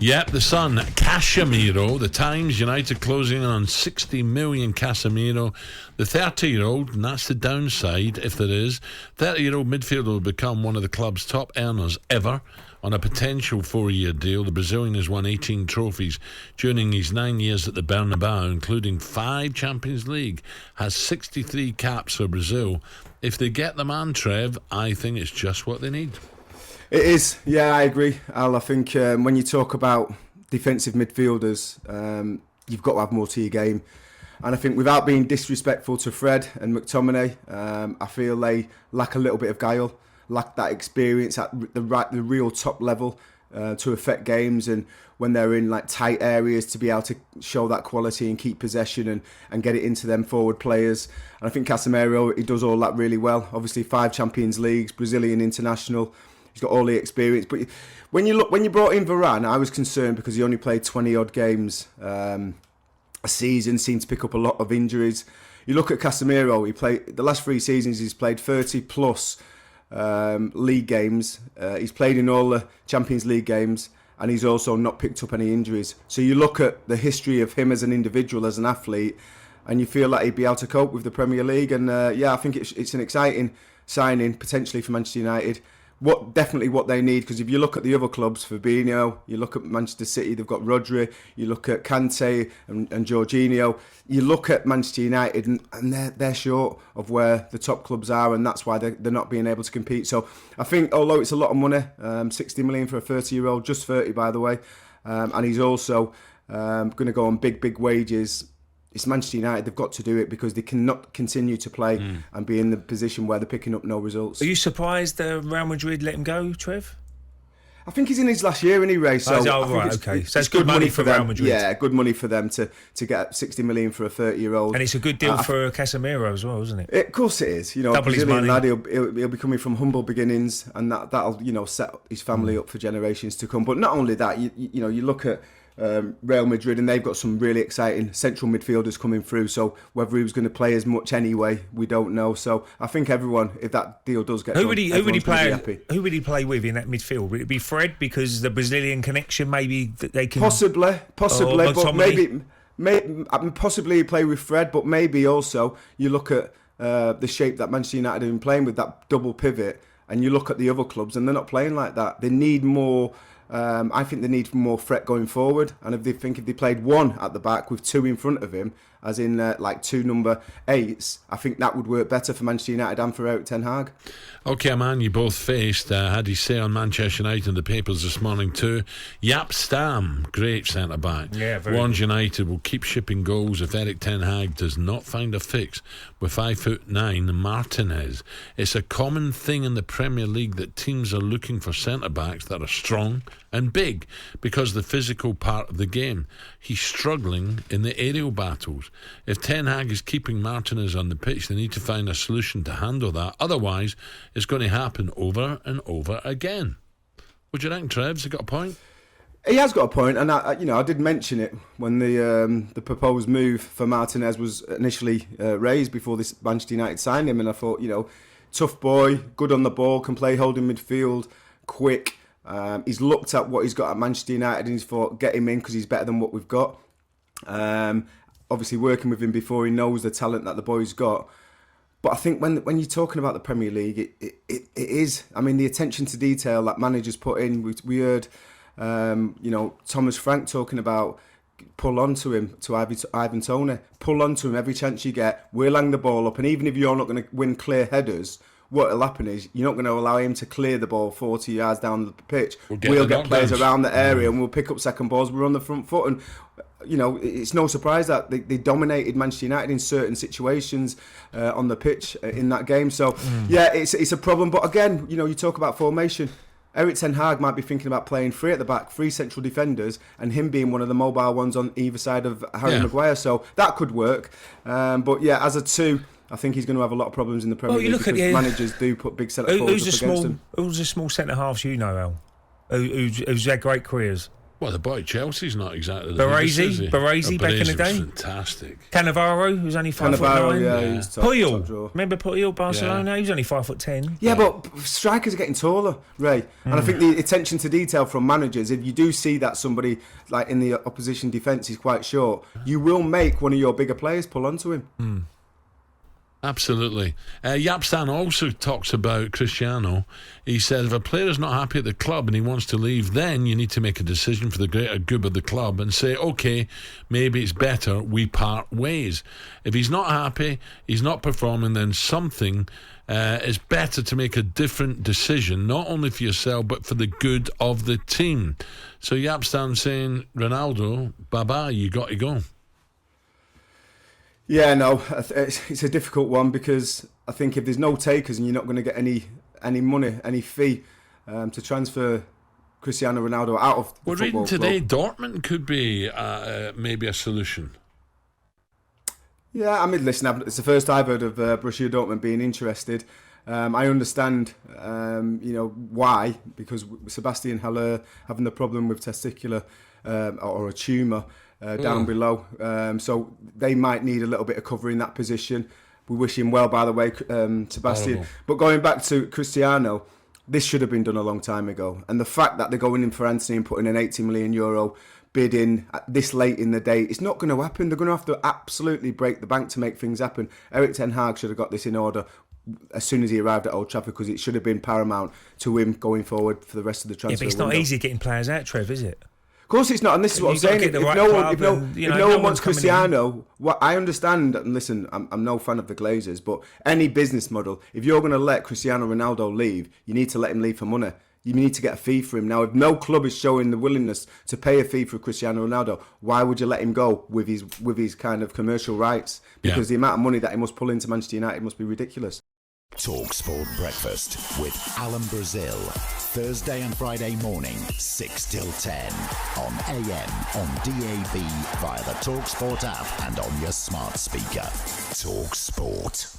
Yep, the Sun, Casemiro. The Times, United closing in on 60 million Casemiro. The 30-year-old, and that's the downside if there is, 30-year-old midfielder will become one of the club's top earners ever on a potential 4-year deal. The Brazilian has won 18 trophies during his 9 years at the Bernabeu, including 5 Champions League, has 63 caps for Brazil. If they get the man, Trev, I think it's just what they need. It is, yeah, I agree, Al. I think when you talk about defensive midfielders, you've got to have more to your game. And I think without being disrespectful to Fred and McTominay, I feel they lack a little bit of guile, lack that experience at the real top level to affect games, and when they're in like tight areas to be able to show that quality and keep possession and get it into them forward players. And I think Casemiro, he does all that really well. Obviously 5 Champions Leagues, Brazilian international. He's got all the experience, but when you brought in Varane, I was concerned because he only played 20 odd games a season, seemed to pick up a lot of injuries. You look at Casemiro, he played the last 3 seasons, he's played 30 plus league games. He's played in all the Champions League games, and he's also not picked up any injuries. So you look at the history of him as an individual, as an athlete, and you feel like he'd be able to cope with the Premier League. And I think it's an exciting signing potentially for Manchester United. Definitely what they need, because if you look at the other clubs, Fabinho, you look at Manchester City, they've got Rodri, you look at Kante and Jorginho, you look at Manchester United and they're short of where the top clubs are, and that's why they're not being able to compete. So I think, although it's a lot of money, 60 million for a 30-year-old, just 30 by the way, and he's also going to go on big wages. It's Manchester United, they've got to do it because they cannot continue to play and be in the position where they're picking up no results. Are you surprised Real Madrid let him go, Trev? I think he's in his last year, isn't he, Ray? So right, okay. So it's good money for Real Madrid. Yeah, good money for them to get 60 million for a 30-year-old. And it's a good deal for Casemiro as well, isn't it? Of course it is. You know, double his money. Lad, he'll be coming from humble beginnings, and that'll set his family up for generations to come. But not only that, you look at Real Madrid, and they've got some really exciting central midfielders coming through. So whether he was going to play as much anyway, we don't know. So I think everyone, if that deal does get done, who would he play with in that midfield? Would it be Fred because the Brazilian connection? Maybe that they can possibly, but maybe possibly play with Fred, but maybe also you look at the shape that Manchester United have been playing with, that double pivot, and you look at the other clubs and they're not playing like that. They need more. I think they need more threat going forward, and if they played 1 at the back with 2 in front of him, as in like 2 number 8s, I think that would work better for Manchester United and for Erik ten Hag. Okay, man, you both faced, had you say on Manchester United in the papers this morning too, Jaap Stam, great centre-back, warns United will keep shipping goals if Erik ten Hag does not find a fix with 5'9" Martinez. It's a common thing in the Premier League that teams are looking for centre-backs that are strong and big because the physical part of the game. He's struggling in the aerial battles. If Ten Hag is keeping Martinez on the pitch, they need to find a solution to handle that. Otherwise, it's going to happen over and over again. What do you think, Trev? Has he got a point? He has got a point, and I did mention it when the proposed move for Martinez was initially raised before this Manchester United signed him, and I thought, tough boy, good on the ball, can play holding midfield, quick. He's looked at what he's got at Manchester United and he's thought, get him in because he's better than what we've got. Obviously, working with him before, he knows the talent that the boy's got. But I think when you're talking about the Premier League, it is. I mean, the attention to detail that managers put in. We heard, Thomas Frank talking about pull onto him, to Ivan Toney. Pull onto him every chance you get. We'll hang the ball up, and even if you're not going to win clear headers, what will happen is you're not going to allow him to clear the ball 40 yards down the pitch. We'll get players around the area and we'll pick up second balls. We're on the front foot, and it's no surprise that they dominated Manchester United in certain situations on the pitch in that game. So it's a problem. But again, you talk about formation. Erik ten Hag might be thinking about playing 3 at the back, 3 central defenders, and him being one of the mobile ones on either side of Harry Maguire. So that could work. But as a 2, I think he's going to have a lot of problems in the Premier League because managers do put big centre forwards up against him. Who's the small centre halves Al? Who's had great careers? Well, the boy at Chelsea's not exactly the Baresi back in the day. Fantastic. Cannavaro, who was only 5'9". Yeah, he was top Puyol, remember Puyol, Barcelona? He was only 5'10". Yeah, but strikers are getting taller, Ray. And I think the attention to detail from managers, if you do see that somebody like in the opposition defence is quite short, you will make one of your bigger players pull onto him. Absolutely. Yapstan also talks about Cristiano. He said if a player is not happy at the club and he wants to leave, then you need to make a decision for the greater good of the club and say, okay, maybe it's better we part ways. If he's not happy, he's not performing, then something is better to make a different decision, not only for yourself but for the good of the team. So Yapstan saying, Ronaldo, bye-bye, you got to go. Yeah, no, it's a difficult one because I think if there's no takers and you're not going to get any money, any fee to transfer Cristiano Ronaldo out of the football reading today, club. Dortmund could be maybe a solution. Yeah, I mean, listen, it's the first I've heard of Borussia Dortmund being interested. I understand, why, because Sebastian Haller having the problem with testicular or a tumour. Down below, so they might need a little bit of cover in that position. We wish him well, by the way, Sebastian. Horrible. But going back to Cristiano, this should have been done a long time ago. And the fact that they're going in for Anthony and putting an €80 million bid in this late in the day, it's not going to happen. They're going to have to absolutely break the bank to make things happen. Eric Ten Hag should have got this in order as soon as he arrived at Old Trafford, because it should have been paramount to him going forward for the rest of the transfer window. Yeah, but it's not easy getting players out, Trev, is it? Of course it's not, and this is what I'm saying. If no one wants Cristiano, what I understand, and listen, I'm no fan of the Glazers, but any business model, if you're going to let Cristiano Ronaldo leave, you need to let him leave for money. You need to get a fee for him. Now, if no club is showing the willingness to pay a fee for Cristiano Ronaldo, why would you let him go with his kind of commercial rights? Because the amount of money that he must pull into Manchester United must be ridiculous. talkSPORT Breakfast with Alan Brazil. Thursday and Friday morning, 6 till 10. On AM, on DAB, via the talkSPORT app and on your smart speaker. talkSPORT.